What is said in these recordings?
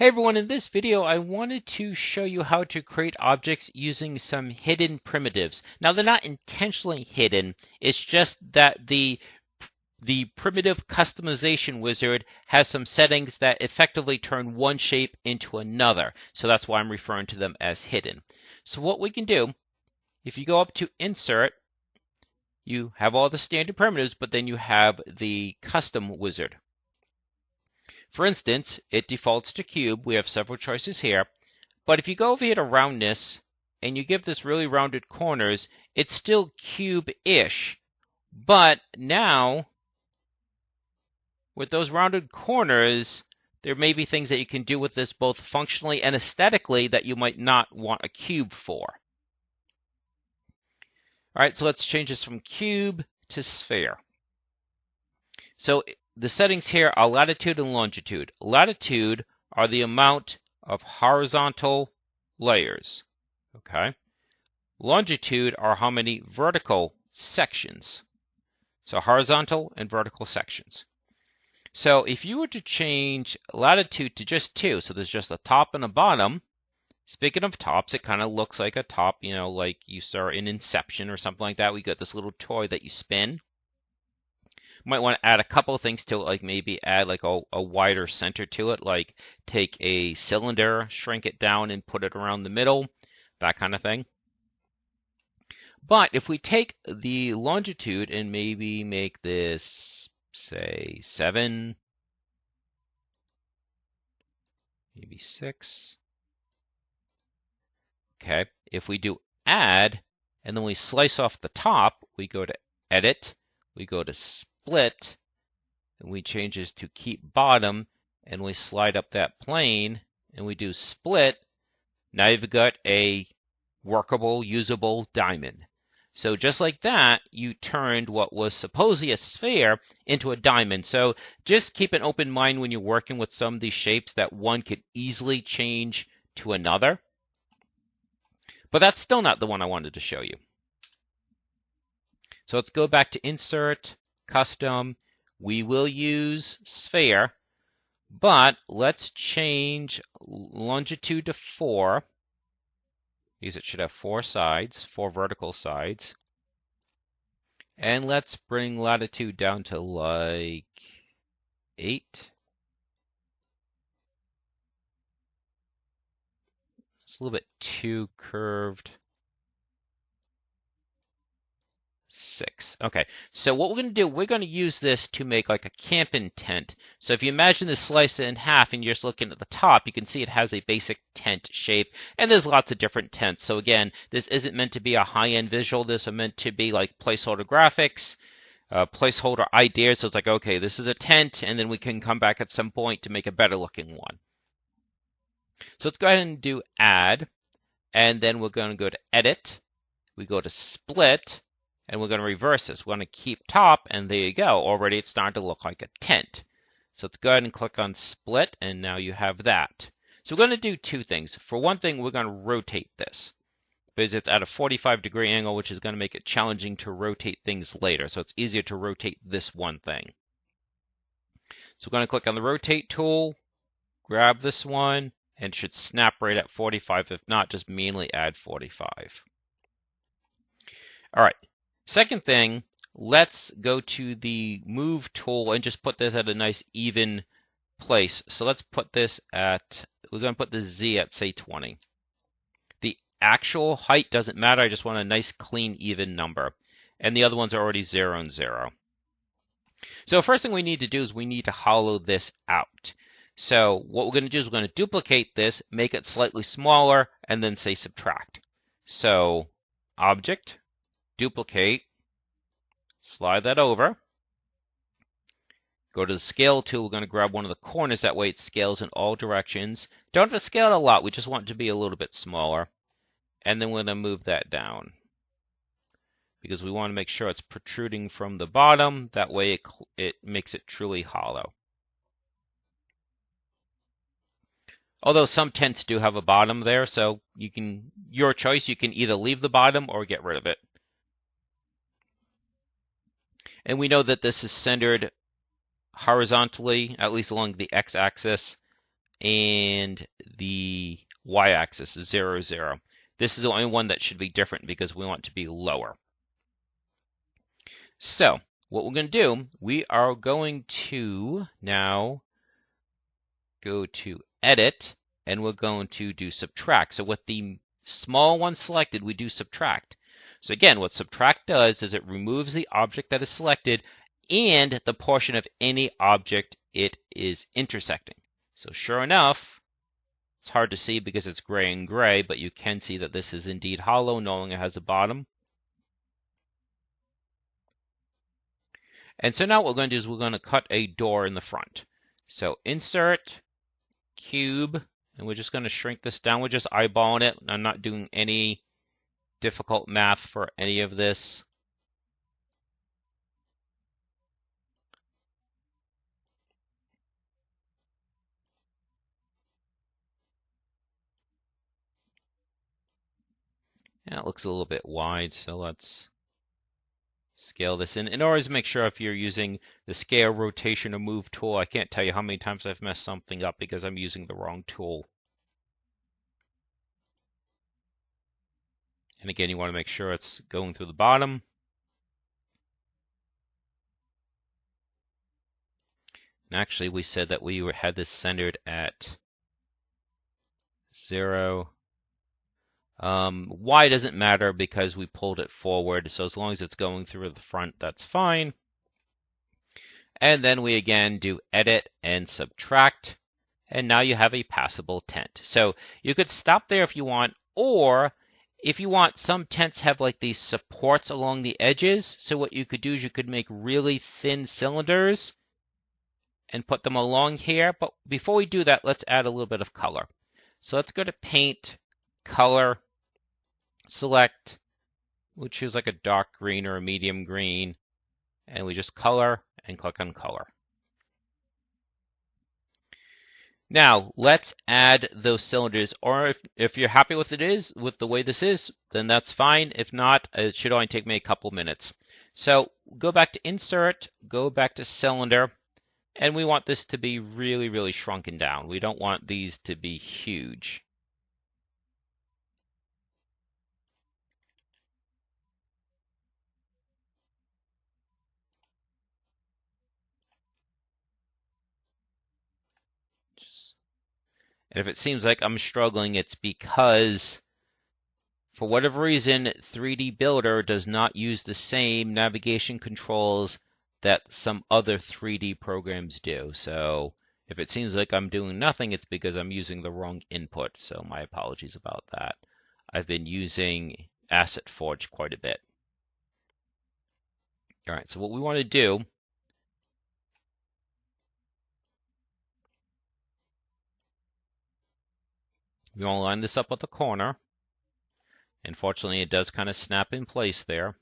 Hey everyone, in this video I wanted to show you how to create objects using some hidden primitives. Now they're not intentionally hidden, it's just that the primitive customization wizard has some settings that effectively turn one shape into another. So that's why I'm referring to them as hidden. So what we can do, if you go up to Insert, you have all the standard primitives, but then you have the custom wizard. For instance, it defaults to cube. We have several choices here. But if you go over here to roundness and you give this really rounded corners, it's still cube-ish. But now, with those rounded corners, there may be things that you can do with this both functionally and aesthetically that you might not want a cube for. All right, so let's change this from cube to sphere. So the settings here are latitude and longitude. Latitude are the amount of horizontal layers, okay? Longitude are how many vertical sections. So horizontal and vertical sections. So if you were to change latitude to just 2, so there's just a top and a bottom, speaking of tops, it kind of looks like a top, like you saw in Inception or something like that. We got this little toy that you spin. Might want to add a couple of things to it, like maybe add like a wider center to it, like take a cylinder, shrink it down and put it around the middle, that kind of thing. But if we take the longitude and maybe make this, say, 7, maybe 6. Okay, if we do add, and then we slice off the top, we go to edit, we go to split, and we change this to keep bottom, and we slide up that plane, and we do split. Now you've got a workable, usable diamond. So just like that, you turned what was supposedly a sphere into a diamond. So just keep an open mind when you're working with some of these shapes that one could easily change to another. But that's still not the one I wanted to show you. So let's go back to Insert, Custom. We will use Sphere, but let's change longitude to 4, because it should have 4 sides, 4 vertical sides. And let's bring latitude down to like 8. It's a little bit too curved. 6. Okay, so what we're going to do, we're going to use this to make like a camping tent. So if you imagine this slice in half and you're just looking at the top, you can see it has a basic tent shape, and there's lots of different tents. So again, this isn't meant to be a high-end visual. This is meant to be like placeholder graphics, placeholder ideas. So it's like, okay, this is a tent, and then we can come back at some point to make a better looking one. So let's go ahead and do add, and then we're going to go to edit. We go to split, and we're going to reverse this. We're going to keep top, and there you go. Already it's starting to look like a tent. So let's go ahead and click on split, and now you have that. So we're going to do 2 things. For one thing, we're going to rotate this, because it's at a 45-degree angle, which is going to make it challenging to rotate things later. So it's easier to rotate this one thing. So we're going to click on the rotate tool, grab this one, and it should snap right at 45. If not, just manually add 45. All right. Second thing, let's go to the move tool and just put this at a nice even place. So let's put this at, we're going to put the Z at say 20. The actual height doesn't matter. I just want a nice clean even number. And the other ones are already 0 and 0. So first thing we need to do is we need to hollow this out. So what we're going to do is we're going to duplicate this, make it slightly smaller, and then say subtract. So object, duplicate, slide that over. Go to the scale tool. We're going to grab one of the corners. That way it scales in all directions. Don't have to scale it a lot. We just want it to be a little bit smaller. And then we're going to move that down, because we want to make sure it's protruding from the bottom. That way it makes it truly hollow. Although some tents do have a bottom there, so you can, your choice, you can either leave the bottom or get rid of it. And we know that this is centered horizontally, at least along the x-axis. and the y-axis is 0, 0. This is the only one that should be different because we want it to be lower. So what we're going to do, we are going to now go to Edit, and we're going to do Subtract. So with the small one selected, we do Subtract. So again, what Subtract does is it removes the object that is selected and the portion of any object it is intersecting. So sure enough, it's hard to see because it's gray and gray, but you can see that this is indeed hollow, no longer has a bottom. And so now what we're going to do is we're going to cut a door in the front. So Insert, Cube, and we're just going to shrink this down. We're just eyeballing it. I'm not doing any difficult math for any of this. And it looks a little bit wide, so let's scale this in. And always make sure if you're using the scale, rotation, or move tool, I can't tell you how many times I've messed something up because I'm using the wrong tool. And again, you want to make sure it's going through the bottom. And actually, we said that we had this centered at 0. Y doesn't matter because we pulled it forward, so as long as it's going through the front, that's fine. And then we again do Edit and Subtract, and now you have a passable tent. So you could stop there if you want, or if you want, some tents have like these supports along the edges. So what you could do is you could make really thin cylinders and put them along here. But before we do that, let's add a little bit of color. So let's go to Paint, Color, select, we'll choose like a dark green or a medium green, and we just color and click on color. Now let's add those cylinders, or if you're happy with the way this is, then that's fine. If not, it should only take me a couple minutes. So go back to Insert, go back to Cylinder, and we want this to be really, really shrunken down. We don't want these to be huge. And if it seems like I'm struggling, it's because for whatever reason, 3D Builder does not use the same navigation controls that some other 3D programs do. So if it seems like I'm doing nothing, it's because I'm using the wrong input. So my apologies about that. I've been using Asset Forge quite a bit. All right, so what we want to do, we want to line this up with the corner. Unfortunately, it does kind of snap in place there.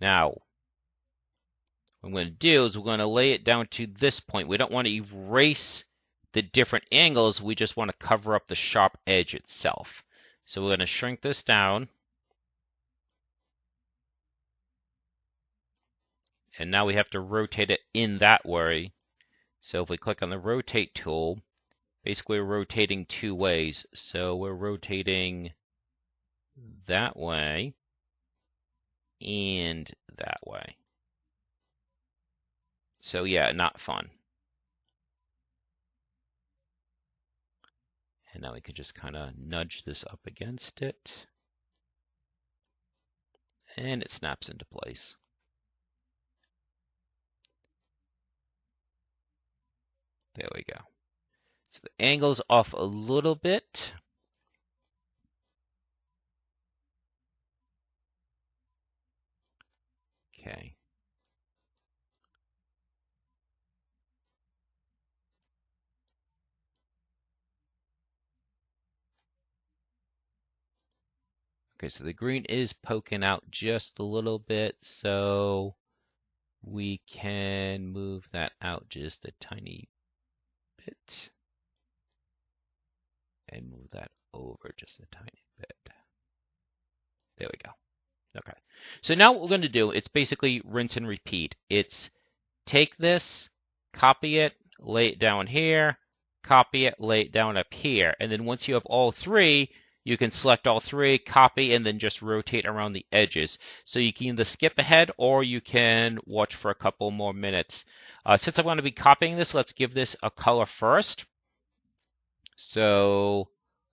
Now, what I'm going to do is we're going to lay it down to this point. We don't want to erase the different angles. We just want to cover up the sharp edge itself. So we're going to shrink this down. And now we have to rotate it in that way. So if we click on the Rotate tool, basically we're rotating two ways. So we're rotating that way and that way. So yeah, not fun. And now we can just kind of nudge this up against it. And it snaps into place. There we go. So the angle's off a little bit. Okay. Okay, so the green is poking out just a little bit, so we can move that out just a tiny bit. And move that over just a tiny bit. There we go. Okay. So now what we're going to do, it's basically rinse and repeat. It's take this, copy it, lay it down here, copy it, lay it down up here. And then once you have all three, you can select all three, copy, and then just rotate around the edges. So you can either skip ahead or you can watch for a couple more minutes. Since I'm going to be copying this, let's give this a color first. So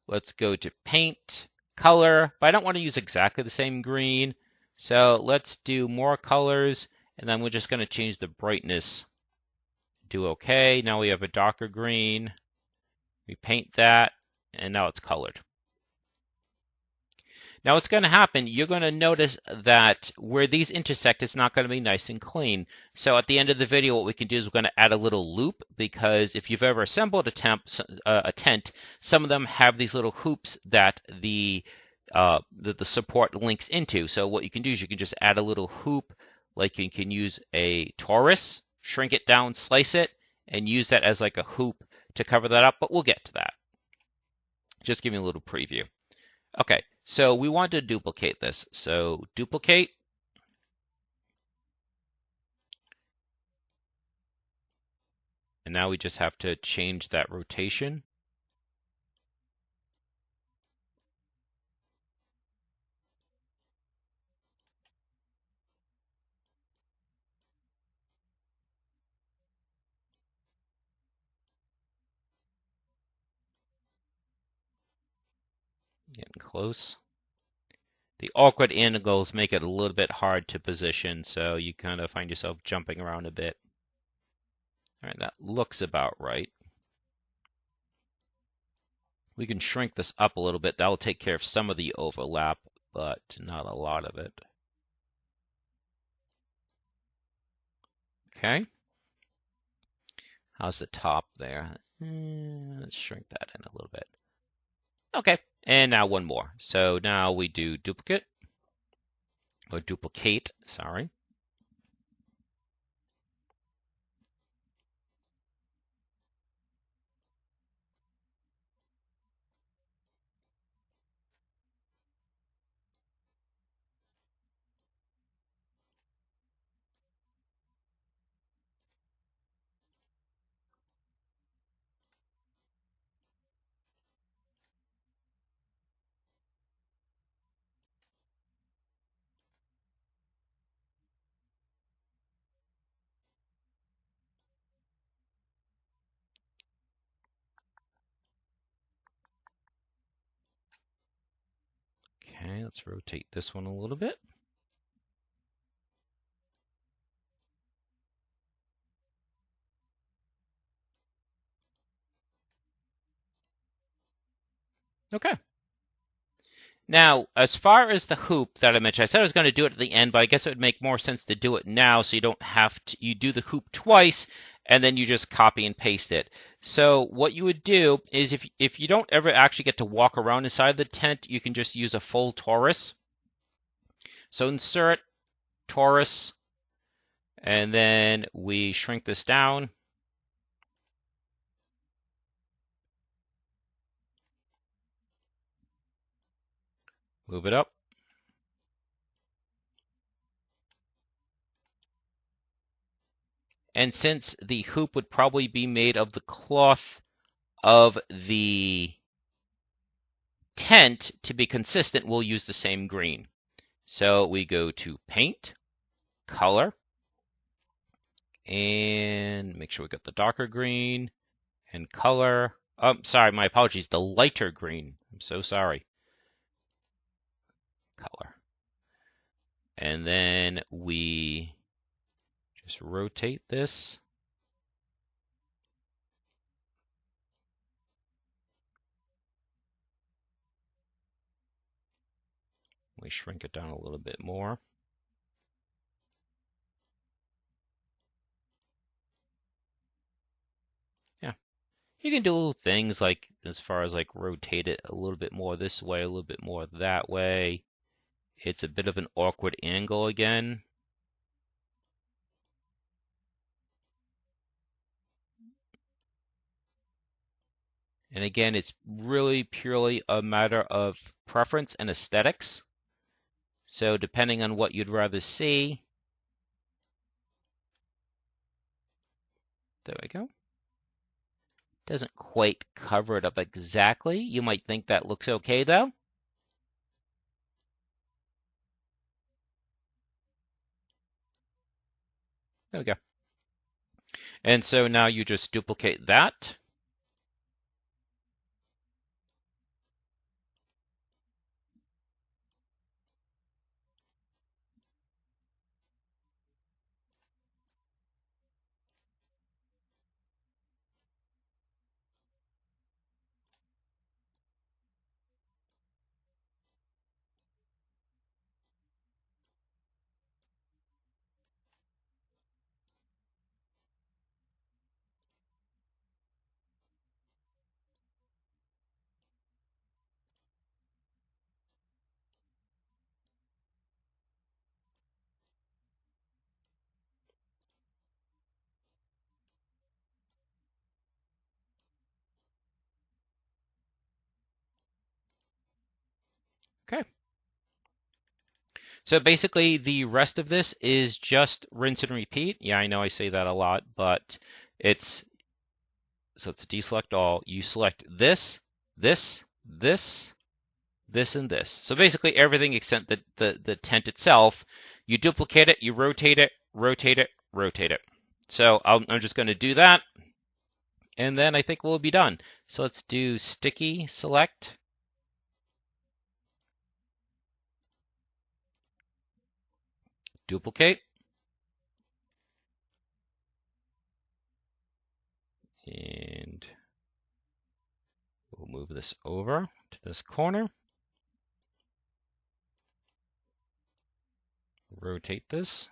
let's go to Paint, Color, but I don't want to use exactly the same green. So let's do more colors, and then we're just going to change the brightness. Do OK. Now we have a darker green. We paint that, and now it's colored. Now what's going to happen, you're going to notice that where these intersect, it's not going to be nice and clean. So at the end of the video, what we can do is we're going to add a little loop, because if you've ever assembled a tent, some of them have these little hoops that the support links into. So what you can do is you can just add a little hoop, like you can use a torus, shrink it down, slice it, and use that as like a hoop to cover that up, but we'll get to that. Just giving a little preview. Okay, so we want to duplicate this. So duplicate. And now we just have to change that rotation. Getting close. The awkward angles make it a little bit hard to position, so you kind of find yourself jumping around a bit. All right, that looks about right. We can shrink this up a little bit. That will take care of some of the overlap, but not a lot of it. Okay. How's the top there? Let's shrink that in a little bit. Okay, and now one more. So now we do duplicate, or duplicate, sorry. Okay, let's rotate this one a little bit. Okay. Now, as far as the hoop that I mentioned, I said I was going to do it at the end, but I guess it would make more sense to do it now so you don't have to, you do the hoop twice and then you just copy and paste it. So what you would do is if you don't ever actually get to walk around inside the tent, you can just use a full torus. So insert, torus, and then we shrink this down. Move it up. And since the hoop would probably be made of the cloth of the tent, to be consistent, we'll use the same green. So we go to Paint, Color, and make sure we got the darker green, and Color. Oh, sorry, my apologies, the lighter green. I'm so sorry. Color. And then we just rotate this. We shrink it down a little bit more. Yeah. You can do things like, as far as like rotate it a little bit more this way, a little bit more that way. It's a bit of an awkward angle again. And again, it's really purely a matter of preference and aesthetics. So depending on what you'd rather see. There we go. Doesn't quite cover it up exactly. You might think that looks okay though. There we go. And so now you just duplicate that. Okay. So basically the rest of this is just rinse and repeat. Yeah, I know I say that a lot, but it's deselect all. You select this, this, this, this, and this. So basically everything except the tent itself. You duplicate it, you rotate it, rotate it, rotate it. So I'm just going to do that, and then I think we'll be done. So let's do sticky select. Duplicate. And we'll move this over to this corner. Rotate this.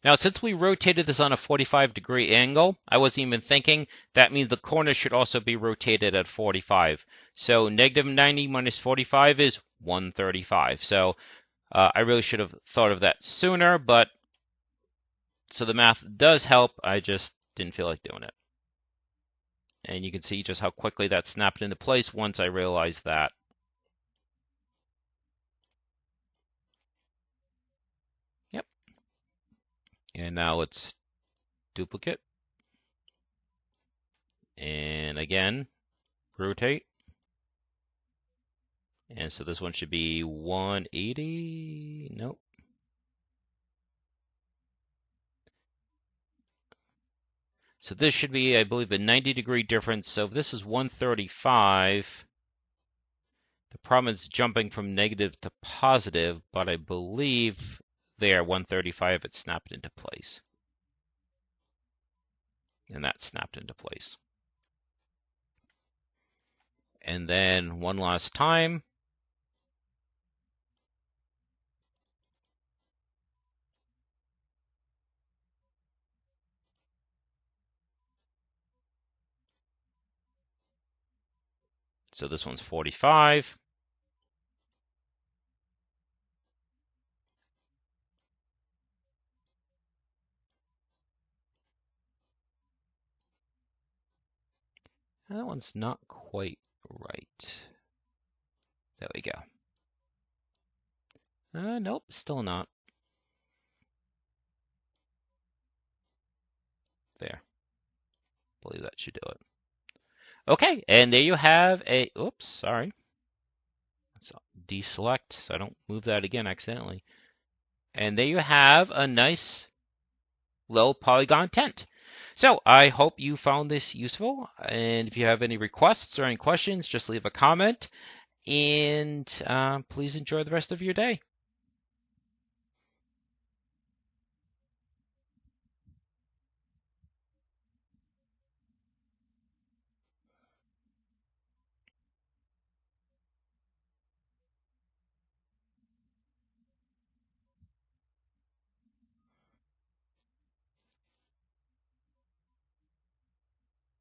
Now, since we rotated this on a 45-degree angle, I wasn't even thinking, that means the corner should also be rotated at 45. So negative 90 minus 45 is 135. So I really should have thought of that sooner, but so the math does help. I just didn't feel like doing it. And you can see just how quickly that snapped into place once I realized that. Yep. And now let's duplicate. And again, rotate. And so this one should be 180. Nope. So this should be, I believe, a 90-degree difference. So if this is 135, the problem is jumping from negative to positive, but I believe there, 135, it snapped into place. And that snapped into place. And then one last time. So this one's 45. That one's not quite right. There we go. Nope, still not. There. I believe that should do it. Okay, and there you have a, oops, sorry. Let's deselect so I don't move that again accidentally. And there you have a nice low polygon tent. So I hope you found this useful. And if you have any requests or any questions, just leave a comment. And please enjoy the rest of your day.